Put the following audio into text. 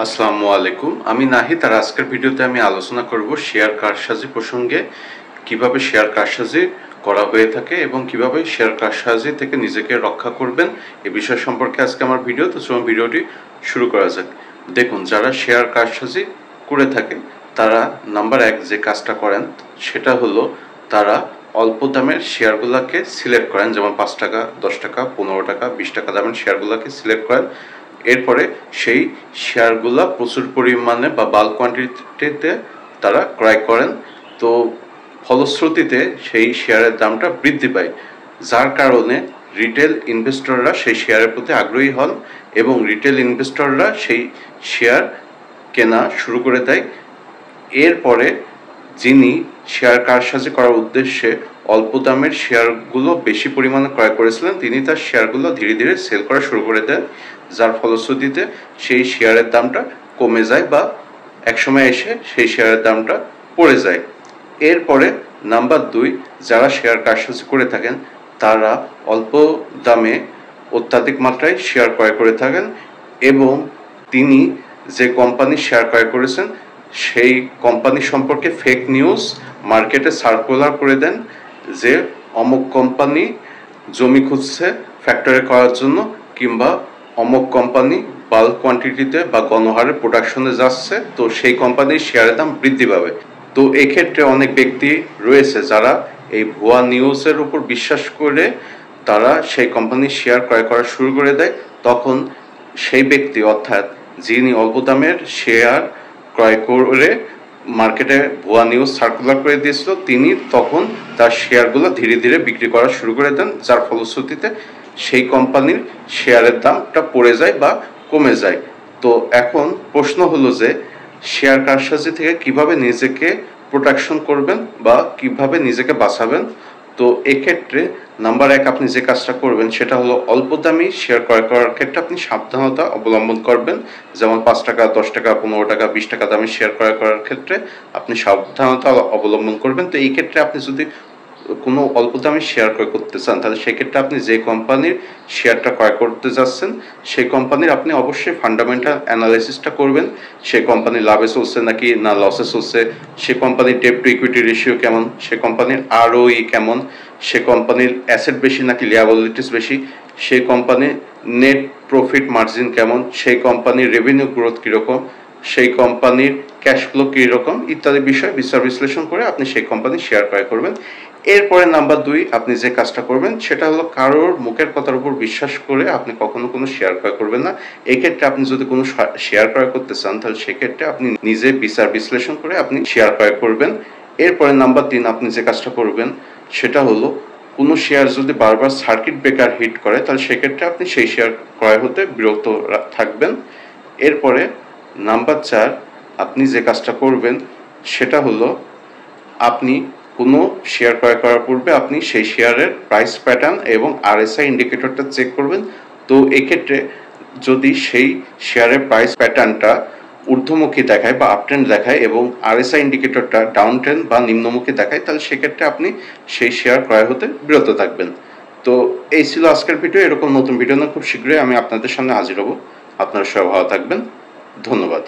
আসসালামু আলাইকুম। আমি নাহিদ, আর আজকের ভিডিওতে আমি আলোচনা করব শেয়ার কারসাজি প্রসঙ্গে। কিভাবে শেয়ার কারসাজি করা হয়ে থাকে এবং কিভাবে শেয়ার কারসাজি থেকে নিজেকে রক্ষা করবেন এই বিষয় সম্পর্কে আজকে আমার ভিডিও। তো চলুন ভিডিওটি শুরু করা যাক। দেখুন, যারা শেয়ার কারসাজি করে থাকে তারা নাম্বার 1 যে কাজটা করেন সেটা হলো তারা অল্প দামের শেয়ারগুলোকে সিলেক্ট করেন, যেমন 5 টাকা, 10 টাকা, 15 টাকা, 20 টাকা দামের শেয়ারগুলোকে সিলেক্ট করেন। এরপরে সেই শেয়ারগুলো প্রচুর পরিমাণে বা বাল্ক কোয়ান্টিটিতে তারা ক্রয় করেন। তো ফলশ্রুতিতে সেই শেয়ারের দামটা বৃদ্ধি পায়, যার কারণে রিটেল ইনভেস্টররা সেই শেয়ারের প্রতি আগ্রহী হন এবং রিটেল ইনভেস্টররা সেই শেয়ার কেনা শুরু করে দেয়। এরপরে যিনি শেয়ার কারসাজি করার উদ্দেশ্যে অল্প দামের শেয়ারগুলো বেশি পরিমাণে ক্রয় করেছিলেন, তিনি তার শেয়ারগুলো ধীরে ধীরে সেল করা শুরু করে দেন, যার ফলশ্রুতিতে সেই শেয়ারের দামটা কমে যায় বা একসময় এসে সেই শেয়ারের দামটা পড়ে যায়। এরপরে নাম্বার 2, যারা শেয়ার কারসাজি করে থাকেন তারা অল্প দামে অত্যাধিক মাত্রায় শেয়ার ক্রয় করে থাকেন এবং তিনি যে কোম্পানির শেয়ার ক্রয় করেছেন সেই কোম্পানি সম্পর্কে ফেক নিউজ মার্কেটে সার্কুলার করে দেন যে অমুক কোম্পানি জমি খুঁজছে ফ্যাক্টরি করার জন্য, কিংবা অমুক কোম্পানি বাল্ক কোয়ান্টিটিতে বা গণহারে প্রোডাকশনে যাচ্ছে, তো সেই কোম্পানির শেয়ারের দাম বৃদ্ধি পাবে। তো এক্ষেত্রে অনেক ব্যক্তি রয়েছে যারা এই ভুয়া নিউজের উপর বিশ্বাস করে তারা সেই কোম্পানির শেয়ার ক্রয় করা শুরু করে দেয়। তখন সেই ব্যক্তি, অর্থাৎ যিনি অল্প দামের শেয়ার ক্রয় করে মার্কেটে ভুয়া নিউজ সার্কুলার করে দিয়েছিল, তিনি তখন তার শেয়ারগুলো ধীরে ধীরে বিক্রি করা শুরু করে দেন, যার ফলশ্রুতিতে সেই কোম্পানির শেয়ারের দামটা পড়ে যায় বা কমে যায়। তো এখন প্রশ্ন হলো যে শেয়ার কারসাজি থেকে কিভাবে নিজেকে প্রোটেকশন করবেন বা কিভাবে নিজেকে বাঁচাবেন। তো এক্ষেত্রে নাম্বার 1 আপনি যে কাজটা করবেন সেটা হলো অল্প দামি শেয়ার ক্রয় করার ক্ষেত্রে আপনি সাবধানতা অবলম্বন করবেন। যেমন 5 টাকা, 10 টাকা, 15 টাকা, 20 টাকা দামি শেয়ার ক্রয় করার ক্ষেত্রে আপনি সাবধানতা অবলম্বন করবেন। তো এই ক্ষেত্রে আপনি যদি কোনো অল্প দামি শেয়ার ক্রয় করতে চান তাহলে সেক্ষেত্রে আপনি যে কোম্পানির শেয়ারটা ক্রয় করতে যাচ্ছেন সেই কোম্পানির আপনি অবশ্যই ফান্ডামেন্টাল অ্যানালাইসিসটা করবেন। সেই কোম্পানি লাভে চলছে নাকি না লসে চলছে, সে কোম্পানির ডেট টু ইকুইটি রেশিও কেমন, সে কোম্পানির আরওই কেমন, সে কোম্পানির অ্যাসেট বেশি নাকি লিয়াবিলিটিস বেশি, সেই কোম্পানির নেট প্রফিট মার্জিন কেমন, সেই কোম্পানির রেভিনিউ গ্রোথ কীরকম, সেই কোম্পানির ক্যাশ ফ্লো কীরকম ইত্যাদি বিষয় বিচার বিশ্লেষণ করে আপনি সেই কোম্পানির শেয়ার ক্রয় করবেন। এরপরে নাম্বার 2 আপনি যে কাজটা করবেন সেটা হলো কারোর মুখের কথার উপর বিশ্বাস করে আপনি কখনো কোনো শেয়ার ক্রয় করবেন না। এই ক্ষেত্রে আপনি যদি কোনো শেয়ার ক্রয় করতে চান তাহলে সেক্ষেত্রে আপনি নিজে বিচার বিশ্লেষণ করে আপনি শেয়ার ক্রয় করবেন। এরপরে নাম্বার 3 আপনি যে কাজটা করবেন সেটা হলো কোনো শেয়ার যদি বারবার সার্কিট ব্রেকার হিট করে তাহলে সেক্ষেত্রে আপনি সেই শেয়ার ক্রয় হতে বিরত থাকবেন। এরপরে নাম্বার 4 আপনি যে কাজটা করবেন সেটা হলো আপনি কোনো শেয়ার ক্রয় করার পূর্বে আপনি সেই শেয়ারের প্রাইস প্যাটার্ন এবং আরএসআই ইন্ডিকেটরটা চেক করবেন। তো এক্ষেত্রে যদি সেই শেয়ারের প্রাইস প্যাটার্নটা ঊর্ধ্বমুখী দেখায় বা আপট্রেন্ড দেখায় এবং আরএসআই ইন্ডিকেটরটা ডাউন ট্রেন্ড বা নিম্নমুখী দেখায় তাহলে সেক্ষেত্রে আপনি সেই শেয়ার ক্রয় হতে বিরত থাকবেন। তো এই ছিল আজকের ভিডিও। এরকম নতুন ভিডিও না খুব শীঘ্রই আমি আপনাদের সামনে হাজির হব। আপনারা সবাই ভালো থাকবেন। ধন্যবাদ।